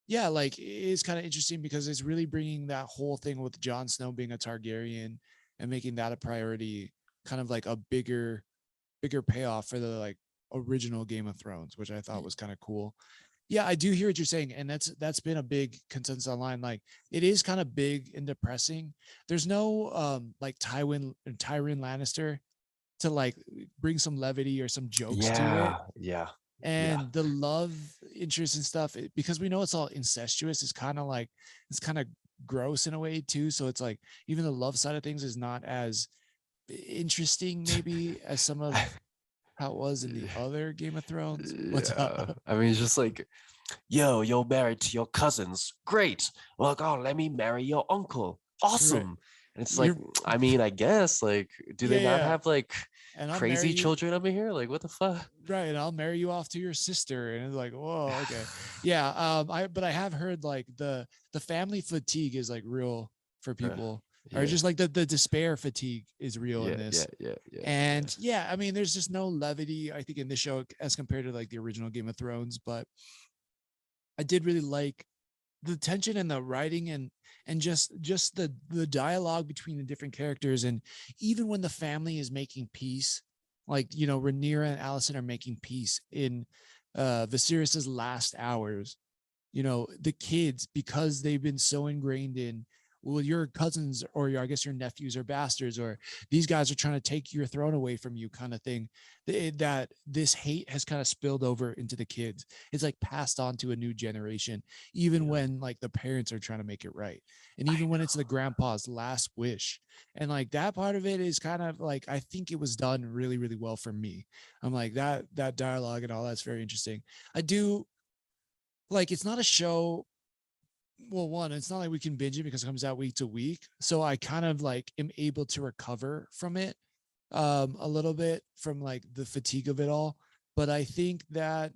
yeah, like it's kind of interesting because it's really bringing that whole thing with Jon Snow being a Targaryen and making that a priority, kind of like a bigger payoff for the like original Game of Thrones, which I thought was kind of cool. Yeah, I do hear what you're saying, and that's been a big consensus online. Like it is kind of big and depressing. There's no like Tywin Lannister to like bring some levity or some jokes to it. Yeah. And the love interest and stuff, because we know it's all incestuous, is kind of like, it's kind of gross in a way too. So it's like even the love side of things is not as interesting maybe as some of how it was in the other Game of Thrones. What's up? I mean, it's just like, yo, you're married to your cousins. Great. Well, God, let me marry your uncle. Awesome. Right. And it's like, I mean, I guess, like, do they not have like and I'll crazy children over here? Like, what the fuck? Right. And I'll marry you off to your sister. And it's like, whoa, okay. Yeah. But I have heard like the family fatigue is like real for people. Or just like the despair fatigue is real in this. And yeah, I mean, there's just no levity, I think, in this show as compared to like the original Game of Thrones. But I did really like the tension and the writing and just the dialogue between the different characters. And even when the family is making peace, like, Rhaenyra and Alicent are making peace in Viserys's last hours, the kids, because they've been so ingrained in, well, your cousins or I guess your nephews are bastards, or these guys are trying to take your throne away from you, kind of thing, that this hate has kind of spilled over into the kids. It's like passed on to a new generation, even when like the parents are trying to make it right. And even when it's the grandpa's last wish. And like that part of it is kind of like, I think it was done really, really well for me. I'm like that dialogue and all that's very interesting. I do like, it's not a show. Well, one, it's not like we can binge it because it comes out week to week. So I kind of like am able to recover from it a little bit, from like the fatigue of it all. But I think that,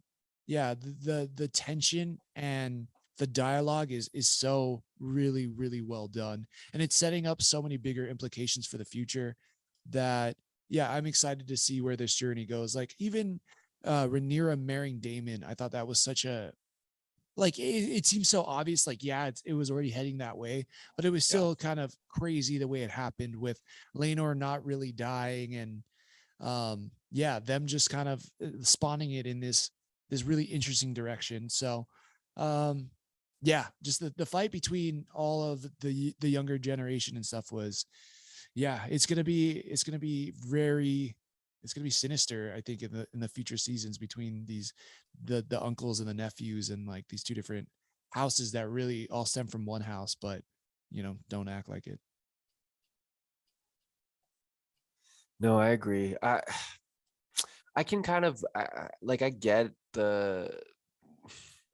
yeah, the tension and the dialogue is so really, really well done. And it's setting up so many bigger implications for the future that, yeah, I'm excited to see where this journey goes. Like even Rhaenyra marrying Daemon. I thought that was such a, like, it seems so obvious, like, yeah, it was already heading that way, but it was Yeah. still kind of crazy the way it happened with Laenor not really dying, and yeah, them just kind of spawning it in this really interesting direction. So um yeah, just the fight between all of the younger generation and stuff was, yeah, it's gonna be very, it's gonna be sinister, I think, in the future seasons between these the uncles and the nephews, and like these two different houses that really all stem from one house, but don't act like it. No, I agree. I can kind of like I get the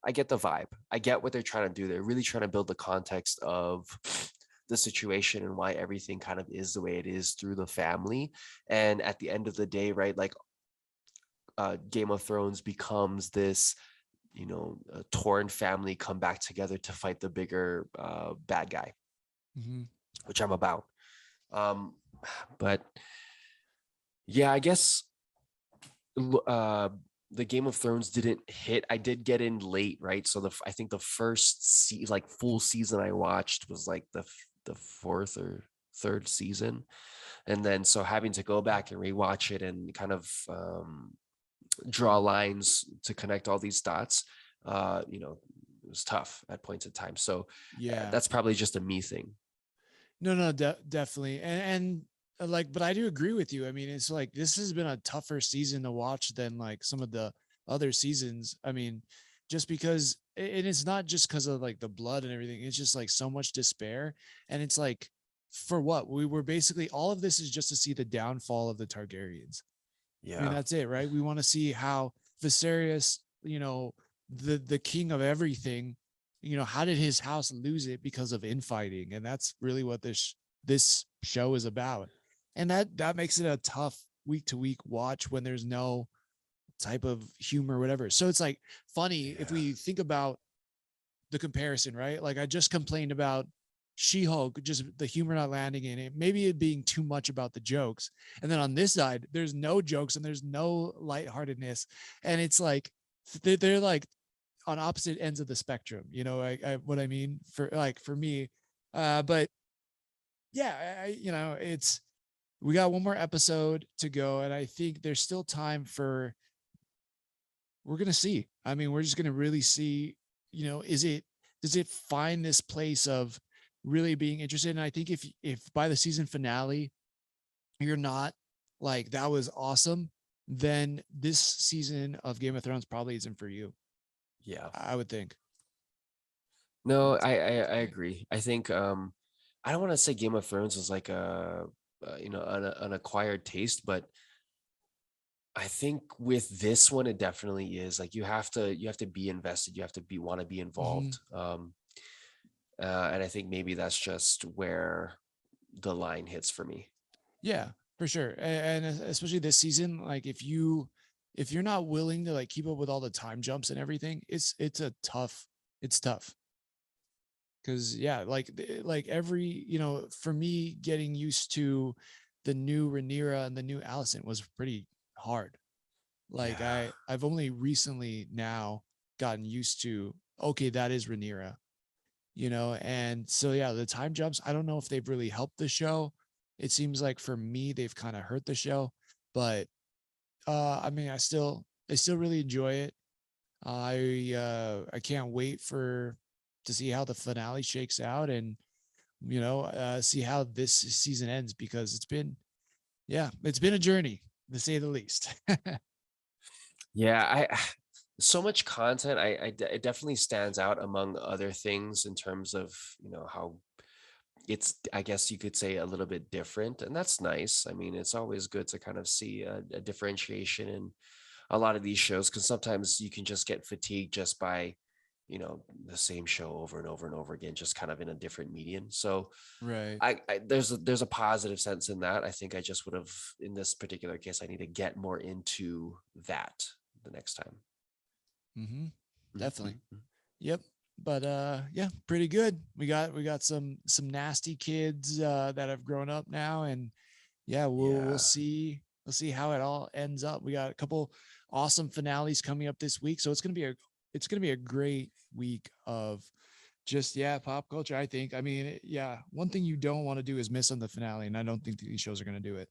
vibe. I get what they're trying to do. They're really trying to build the context of the situation and why everything kind of is the way it is through the family. And at the end of the day, right, like Game of Thrones becomes this, a torn family come back together to fight the bigger bad guy, Mm-hmm. which I'm about. Um, but yeah, I guess uh the Game of Thrones didn't hit. I did get in late, right? So I think the first like full season I watched was like the fourth or third season, and then so having to go back and rewatch it and kind of draw lines to connect all these dots, it was tough at points in time. So Yeah. that's probably just a me thing. No, definitely. And like, but I do agree with you. I mean, it's like this has been a tougher season to watch than like some of the other seasons. I mean, just because, and it's not just because of like the blood and everything. It's just like so much despair. And it's like, for what? We were basically, all of this is just to see the downfall of the Targaryens. I mean, Yeah. that's it, right? We want to see how Viserys, the king of everything, how did his house lose it because of infighting? And that's really what this show is about. And that makes it a tough week to week watch when there's no type of humor or whatever. So it's like funny if Yeah. we think about the comparison, right? Like I just complained about She-Hulk, just the humor not landing in it, maybe it being too much about the jokes. And then on this side, there's no jokes and there's no lightheartedness. And it's like they're like on opposite ends of the spectrum, what I mean, for me. But yeah, it's, we got one more episode to go, and I think there's still time for, we're gonna see. I mean, we're just gonna really see, does it find this place of really being interested? And I think if by the season finale you're not like, that was awesome, then this season of Game of Thrones probably isn't for you. Yeah. I would think. No, That's I agree. I think I don't want to say Game of Thrones is like an acquired taste, but I think with this one it definitely is. Like you have to be invested, you have to want to be Mhm. involved. And I think maybe that's just where the line hits for me. Yeah, for sure. And especially this season, like if you're not willing to like keep up with all the time jumps and everything, it's tough. Cause yeah, like every, for me getting used to the new Rhaenyra and the new Alicent was pretty hard. Like Yeah. I've only recently now gotten used to, okay, that is Rhaenyra, and so yeah, the time jumps, I don't know if they've really helped the show. It seems like for me they've kind of hurt the show, but I mean, I still really enjoy it. I can't wait for to see how the finale shakes out, and see how this season ends, because it's been a journey to say the least. Yeah, I so much content. It definitely stands out among other things in terms of, how it's, I guess you could say, a little bit different, and that's nice. I mean, it's always good to kind of see a differentiation in a lot of these shows, because sometimes you can just get fatigued just by, the same show over and over and over again, just kind of in a different medium. So Right. there's a positive sense in that. I think I just would have, in this particular case, I need to get more into that the next time. Mm-hmm. Mhm, Definitely. mhm. Yep. But yeah, pretty good. We got some nasty kids that have grown up now, and yeah, we'll Yeah. see Let's see how it all ends up. We got a couple awesome finales coming up this week, so it's gonna be a great week of just pop culture. I think. I mean, yeah. One thing you don't want to do is miss on the finale, and I don't think these shows are gonna do it.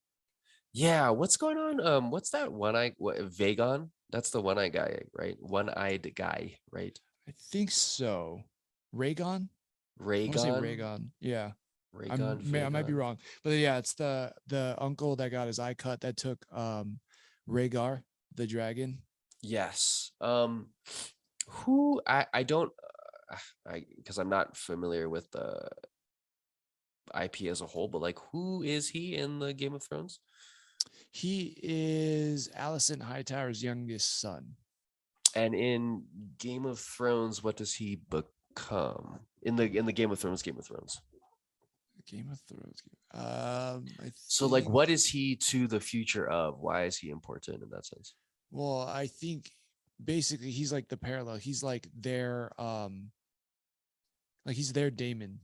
Yeah, what's going on? What's that one eye? Vagon? That's the one eye guy, right? One-eyed guy, right? I think so. Raygon. I want to say Raygon, Raygon. Yeah. Raygon, I might be Vagon. wrong, but yeah, it's the uncle that got his eye cut that took Rhaegar the dragon. Yes. Who I don't I because I'm not familiar with the IP as a whole, but like who is he in the Game of Thrones? He is Alicent Hightower's youngest son. And in Game of Thrones, what does he become? In the Game of Thrones, Game of Thrones. Game of Thrones. I So like think. what is he to the future of? Why is he important in that sense? Well, I think basically he's like the parallel. He's like he's their Damon,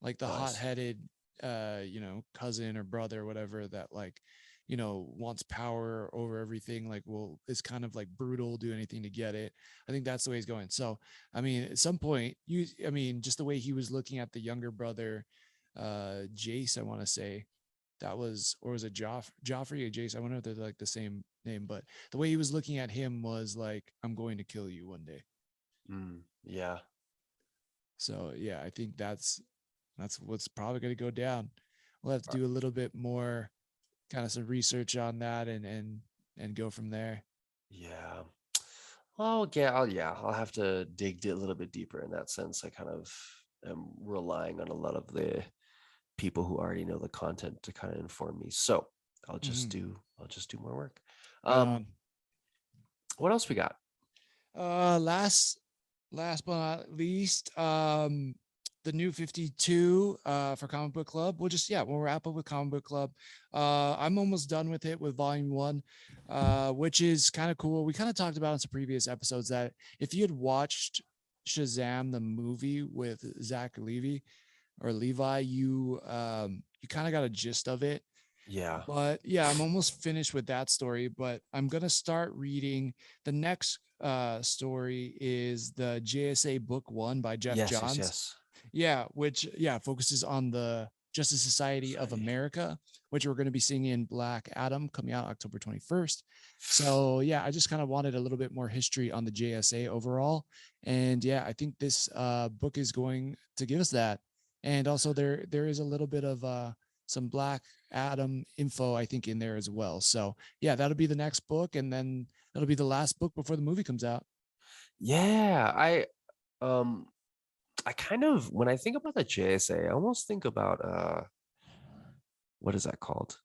like the Nice. hot-headed cousin or brother or whatever that like wants power over everything, like is kind of like brutal, do anything to get it. I think that's the way he's going. So I mean, at some point just the way he was looking at the younger brother, Jace, I want to say that was, or was it Joffrey or Jace? I wonder if they're like the same name, but the way he was looking at him was like, I'm going to kill you one day. Yeah. So yeah, I think that's what's probably going to go down. We'll have to do a little bit more kind of some research on that and go from there. Yeah. Well, yeah, I'll have to dig a little bit deeper in that sense. I kind of am relying on a lot of the people who already know the content to kind of inform me. So I'll just Mm-hmm. do more work. Right on. What else we got? Last but not least, the new 52 for Comic Book Club. We'll wrap up with Comic Book Club. I'm almost done with it with volume 1, which is kind of cool. We kind of talked about in some previous episodes that if you had watched Shazam the movie with Zach Levi, you kind of got a gist of it. Yeah. But yeah, I'm almost finished with that story, but I'm going to start reading the next story is the JSA book 1 by Geoff Yes, yes, Johns. yes. Yeah, which focuses on the Justice Society of America, which we're going to be seeing in Black Adam coming out October 21st. So yeah, I just kind of wanted a little bit more history on the JSA overall. And yeah, I think this book is going to give us that. And also there is a little bit of some Black Adam info, I think, in there as well. So yeah, that'll be the next book, and then that'll be the last book before the movie comes out. Yeah, I kind of, when I think about the JSA, I almost think about what is that called?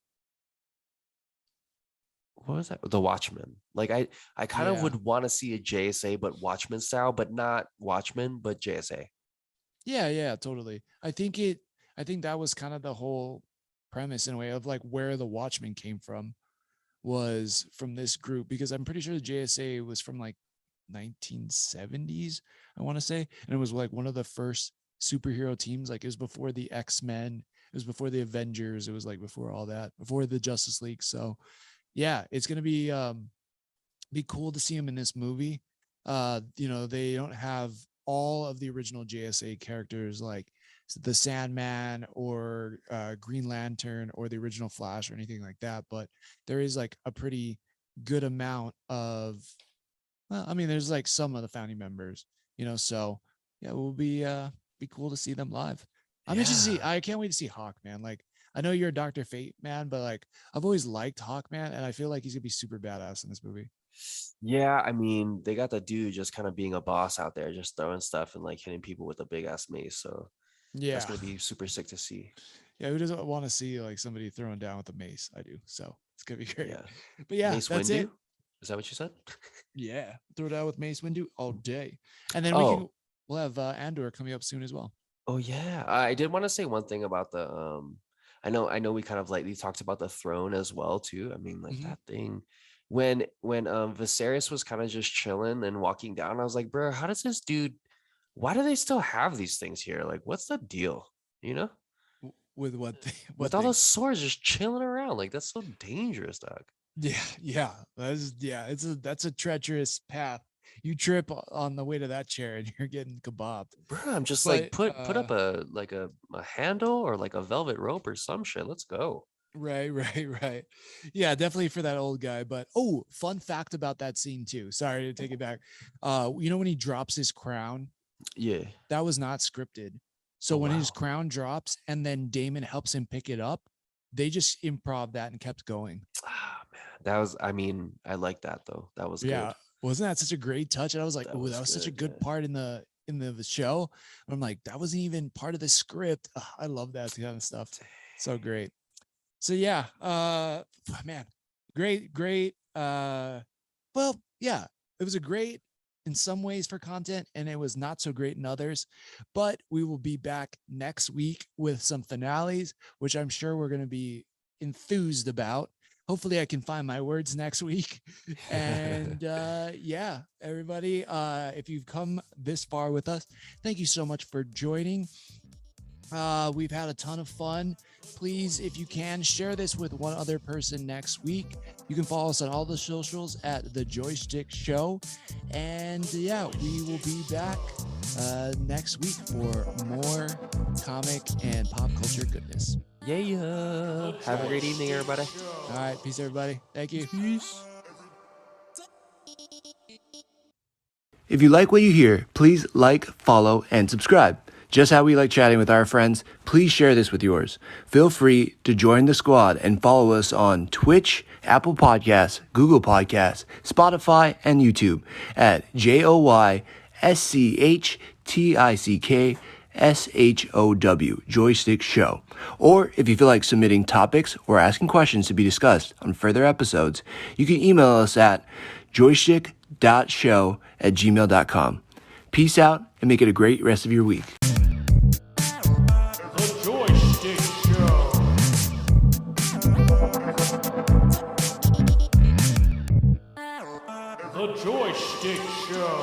What was that? The Watchmen. Like I kind of Yeah. would want to see a JSA but Watchmen style, but not Watchmen, but JSA. Yeah, totally. I think that was kind of the whole premise in a way of like where the Watchmen came from was from this group, because I'm pretty sure the JSA was from like 1970s, I want to say, and it was like one of the first superhero teams. Like it was before the X-Men, it was before the Avengers, it was like before all that, before the Justice League. So yeah, it's gonna be cool to see him in this movie. They don't have all of the original JSA characters like the Sandman or Green Lantern or the original Flash or anything like that, but there is like a pretty good amount of, well, I mean, there's like some of the founding members, so yeah, it will be cool to see them live. I'm interested to see. Yeah. I can't wait to see Hawkman. Like, I know you're a Dr. Fate man, but like I've always liked Hawkman, and I feel like he's gonna be super badass in this movie. Yeah, I mean, they got the dude just kind of being a boss out there, just throwing stuff and like hitting people with a big ass mace. So that's Yeah. gonna be super sick to see. Yeah, who doesn't want to see like somebody throwing down with a mace? I do. So it's gonna be great. Yeah. But yeah, Mace that's it. Windu? Is that what you said? Yeah, throw it out with Mace Windu all day, and then Oh, we'll have Andor coming up soon as well. oh yeah. I did want to say one thing about the I know we kind of lightly talked about the throne as well too. I mean, like Mhm. that thing when Viserys was kind of just chilling and walking down, I was like, bro, how does this dude, why do they still have these things here? Like, what's the deal? You know? with what with all those swords just chilling around. Like that's so dangerous, dog. Yeah. That's a treacherous path. You trip on the way to that chair and you're getting kebabbed. Bro, I'm just But like put up a handle or like a velvet rope or some shit. Let's go. right. Yeah, definitely for that old guy. But fun fact about that scene too. Sorry to take it back. When he drops his crown, Yeah. that was not scripted. So when his crown drops and then Damon helps him pick it up, they just improv that and kept going. Ah, man. That was, I mean, I like that though. That was good. Wasn't that such a great touch? And I was like, That oh, was that was such a good, good part in the show. And I'm like, that wasn't even part of the script. Ugh, I love that kind of stuff. So great. So yeah, man, great. Well, yeah, it was a great in some ways for content, and it was not so great in others. But we will be back next week with some finales, which I'm sure we're going to be enthused about. Hopefully I can find my words next week. And yeah, everybody, if you've come this far with us, thank you so much for joining. We've had a ton of fun. Please, if you can, share this with one other person next week. You can follow us on all the socials at the JoySchtick.Show. And yeah, we will be back next week for more comic and pop culture goodness. Yeah. Have a great evening, everybody. All right. Peace, everybody. Thank you. Peace. If you like what you hear, please like, follow, and subscribe. Just how we like chatting with our friends, please share this with yours. Feel free to join the squad and follow us on Twitch, Apple Podcasts, Google Podcasts, Spotify, and YouTube at JoySchtick.Show, JoySchtick Show. Or if you feel like submitting topics or asking questions to be discussed on further episodes, you can email us at JoySchtick.Show@gmail.com. Peace out and make it a great rest of your week. The JoySchtick Show.